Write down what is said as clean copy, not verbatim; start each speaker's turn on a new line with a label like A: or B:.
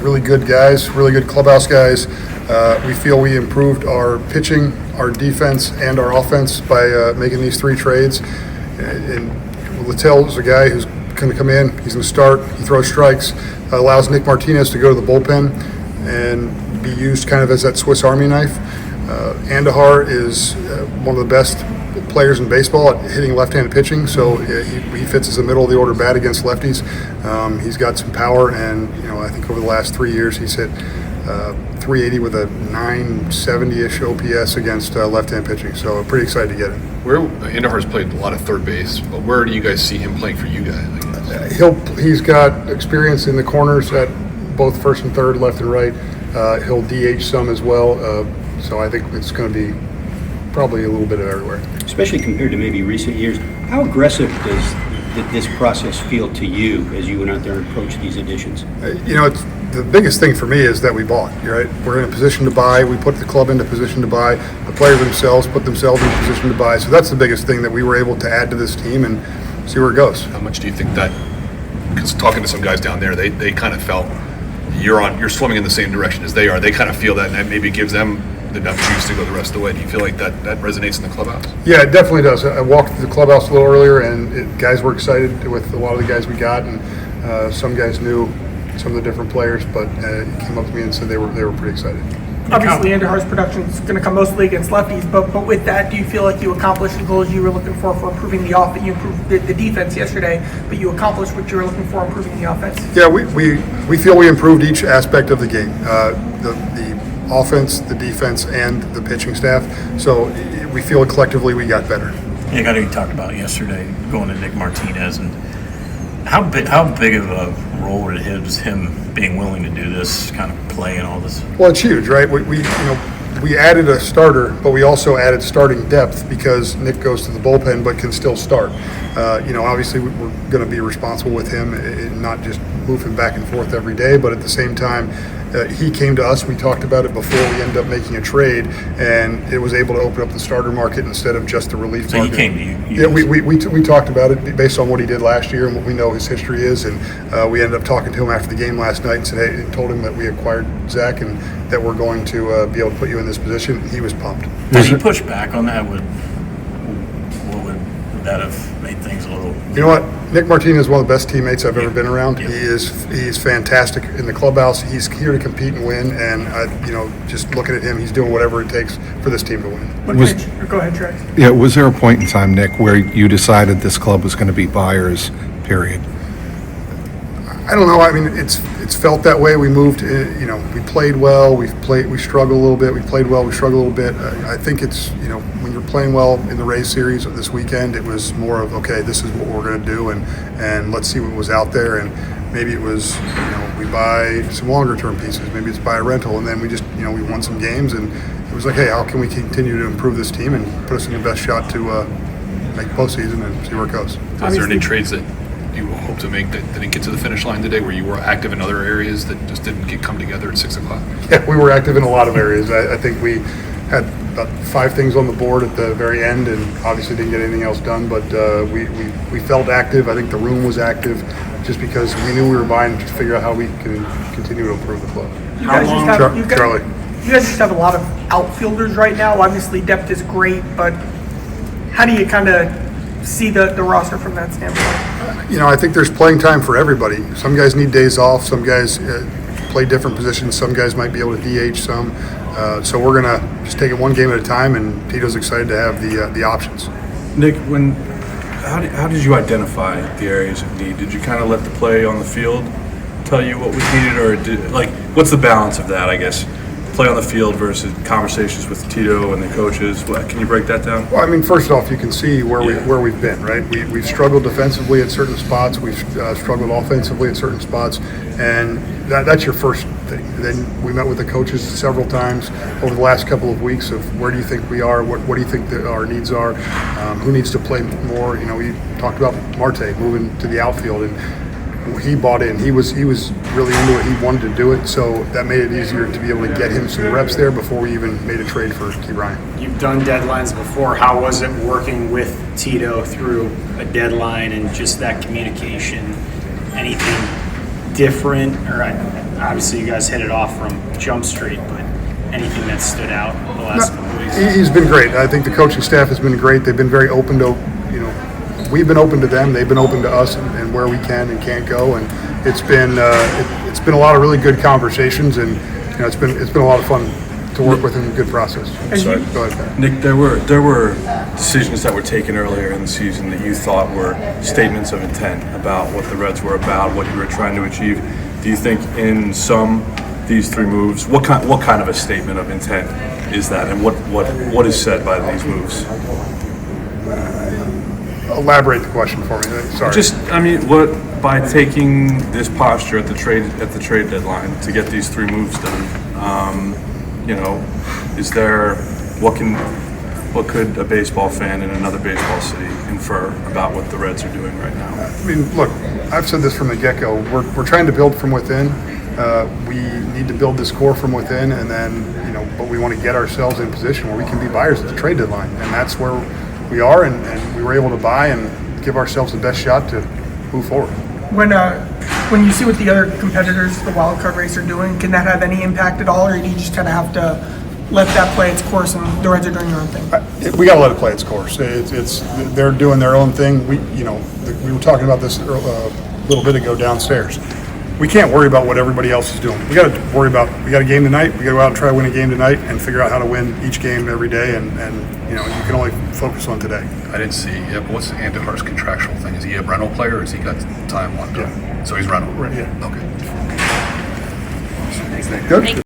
A: really good guys, really good clubhouse guys. We feel we improved our pitching, our defense, and our offense by making these 3 trades. And Littell is a guy who's going to come in. He's going to start. He throws strikes. Allows Nick Martinez to go to the bullpen and be used kind of as that Swiss Army knife. Andahar is one of the best players in baseball at hitting left-handed pitching, so he fits as a middle-of-the-order bat against lefties. He's got some power, and I think over the last 3 years he's hit 380 with a 970-ish OPS against left-hand pitching. So I'm pretty excited to get him.
B: Andahar's played a lot of third base, but where do you guys see him playing for you guys?
A: He's got experience in the corners at both first and third, left and right. He'll DH some as well. So I think it's going to be probably a little bit of everywhere.
C: Especially compared to maybe recent years, how aggressive did this process feel to you as you went out there and approached these additions?
A: It's the biggest thing for me is that we bought. Right, we're in a position to buy. We put the club into position to buy. The players themselves put themselves in a position to buy. So that's the biggest thing that we were able to add to this team and see where it goes.
B: How much do you think that? Because talking to some guys down there, they kind of felt you're swimming in the same direction as they are. They kind of feel that, and that maybe gives them enough juice to go the rest of the way. Do you feel like that resonates in the clubhouse?
A: Yeah, it definitely does. I walked through the clubhouse a little earlier, and guys were excited with a lot of the guys we got, and some guys knew some of the different players, but came up to me and said they were pretty excited.
D: Obviously, Andahar's production is going to come mostly against lefties, but with that, do you feel like you accomplished the goals you were looking for improving the offense? You improved the defense yesterday, but you accomplished what you were looking for improving the offense?
A: Yeah, we feel we improved each aspect of the game. The offense, the defense, and the pitching staff. So we feel collectively we got better.
E: Yeah, I know you talked about yesterday going to Nick Martinez, and how big of a role it is him being willing to do this kind of play and all this?
A: Well, it's huge, right? We added a starter, but we also added starting depth because Nick goes to the bullpen but can still start. Obviously we're going to be responsible with him and not just move him back and forth every day, but at the same time, he came to us. We talked about it before we ended up making a trade, and it was able to open up the starter market instead of just the relief market.
E: So he came to you?
A: Yeah, we talked about it based on what he did last year and what we know his history is, and we ended up talking to him after the game last night and said, hey, and told him that we acquired Zach and that we're going to be able to put you in this position. He was pumped.
E: Did he push back on that? Would that have made things a little?
A: You know what? Nick Martinez is one of the best teammates I've ever been around.
E: Yeah.
A: He's fantastic in the clubhouse. He's here to compete and win, and just looking at him, he's doing whatever it takes for this team to win.
D: Go ahead, Trey.
F: Yeah, was there a point in time, Nick, where you decided this club was going to be buyers, period?
A: I don't know. I mean, it's felt that way. We moved. We played well. We struggled a little bit. We played well. We struggled a little bit. I think it's when you're playing well in the Rays series this weekend, it was more of okay, this is what we're going to do, and let's see what was out there. And maybe it was we buy some longer term pieces. Maybe it's buy a rental, and then we just we won some games, and it was like, hey, how can we continue to improve this team and put us in the best shot to make postseason and see where it goes.
B: Is there any trades that you hope to make that didn't get to the finish line today, where you were active in other areas that just didn't come together at 6 o'clock?
A: Yeah, we were active in a lot of areas. I think we had about 5 things on the board at the very end, and obviously didn't get anything else done. But we felt active. I think the room was active, just because we knew we were buying to figure out how we can continue to improve the club.
D: You guys just have a lot of outfielders right now. Obviously, depth is great, but how do you kind of see the roster from that standpoint?
A: I think there's playing time for everybody. Some guys need days off. Some guys play different positions. Some guys might be able to DH some. So we're going to just take it one game at a time, and Tito's excited to have the options.
G: Nick, how did you identify the areas of need? Did you kind of let the play on the field tell you what was needed, or what's the balance of that, I guess? Play on the field versus conversations with Tito and the coaches. Can you break that down?
A: Well, I mean, first off, you can see where we've been, right? We've struggled defensively at certain spots. We've struggled offensively at certain spots, and that's your first thing. Then we met with the coaches several times over the last couple of weeks of where do you think we are, what do you think that our needs are, who needs to play more. We talked about Marte moving to the outfield, and he bought in. He was really into it. He wanted to do it, so that made it easier to be able to get him some reps there before we even made a trade for Key Ryan.
H: You've done deadlines before. How was it working with Tito through a deadline and just that communication? Anything different? Or I Obviously, you guys hit it off from Jump Street, but anything that stood out the last couple of weeks?
A: He's been great. I think the coaching staff has been great. They've been very open to, we've been open to them. They've been open to us and where we can and can't go. And it's been it's been a lot of really good conversations, and it's been a lot of fun to work with and good process.
G: Sorry.
A: Go ahead.
G: Nick, there were decisions that were taken earlier in the season that you thought were statements of intent about what the Reds were about, what you were trying to achieve. Do you think in these three moves, what kind of a statement of intent is that, and what is said by these moves?
A: Elaborate the question for me. Sorry.
G: What by taking this posture at the trade deadline to get these three moves done? Is there what could a baseball fan in another baseball city infer about what the Reds are doing right now?
A: Look, I've said this from the get-go. We're trying to build from within. We need to build this core from within, and then but we want to get ourselves in a position where we can be buyers at the trade deadline, and that's where we are. And we were able to buy and give ourselves the best shot to move forward.
D: When you see what the other competitors, the wild card race, are doing, can that have any impact at all, or do you just kind of have to let that play its course and the Reds are doing their own thing?
A: We got to let it play its course. They're doing their own thing. We were talking about this a little bit ago downstairs. We can't worry about what everybody else is doing. We got a game tonight. We got to go out and try to win a game tonight and figure out how to win each game every day. And you can only focus on today.
B: I didn't see. Yeah, what's Andujar's contractual thing? Is he a rental player, or has he got time on?
A: Yeah.
B: So he's rental.
A: Right, yeah.
B: Okay.
A: Good.